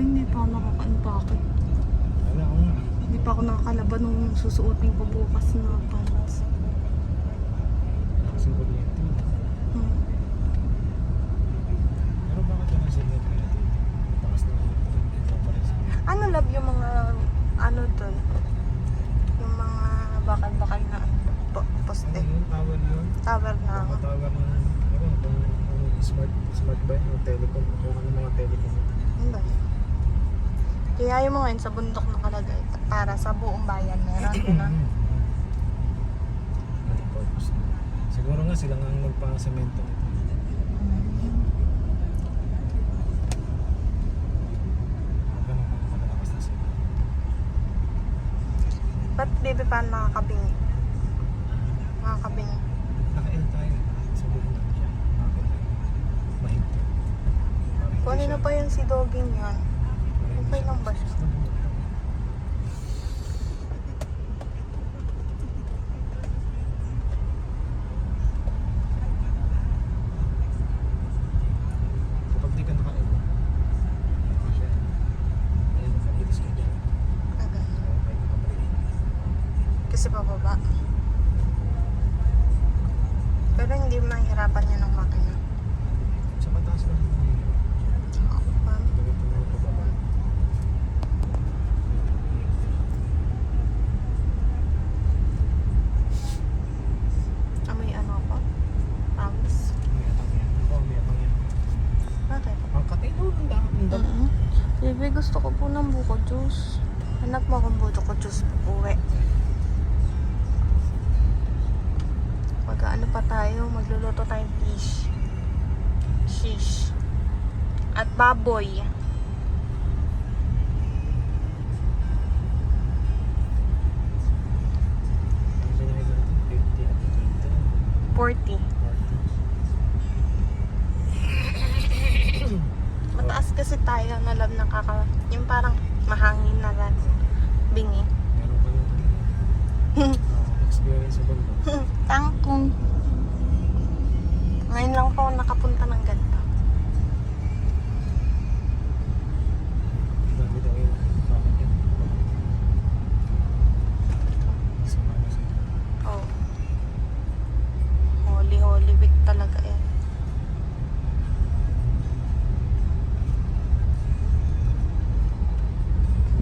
hindi pa ako nakaka-unpack. Wala ako nga. Hindi pa ako nakakalaban nung susuotin ko bukas na pants. Kasi kuryente. Hmm. Pero bakit ka nasa net kaya dito? Takas na dito pa rin. Ano love yung mga ano dun? Yung mga bakal-bakal na poste. Ano yung tower yun? Tower na. Tower na smart ba yun? Telecom. Kung ano mga telecom. Hindi. Kaya yung mga yun sa bundok nakalagay para sa buong bayan meron. Gano'n. Purpose. Siguro nga sila nga ang nagpa-semento nito. Ganun ka malalakas na sila. Ba't baby pa nakakabingi? Nakakabingi. Naka-L tayo. Sa bundok siya. Bakit tayo? Mahigpit. Kung ano na pa yun si Doging yun. Okay lang ba siya? Kapag di ka naka-L, siya. Ayun, nakalitis ka dyan. Okay. Okay, nakabalik. Kasi bababa. Pero hindi mahirapan yun ng makina. Sa mataas lang yung Amoy ano ako? Pams. Bakit? Baby, gusto ko po ng buko juice. Hanap mo akong buko juice uwi. Mag-ano pa tayo? Magluluto tayong fish. Shish. At baboy. $40. Mataas kasi tayo na love na yung parang mahangin na lang. Bingi. Experience sa bundok. Tangkong. Ngayon lang po ako nakapunta ng ganito. Dami daw yun. Bakit yun? Sama na sila. Oh. Holy week talaga yan.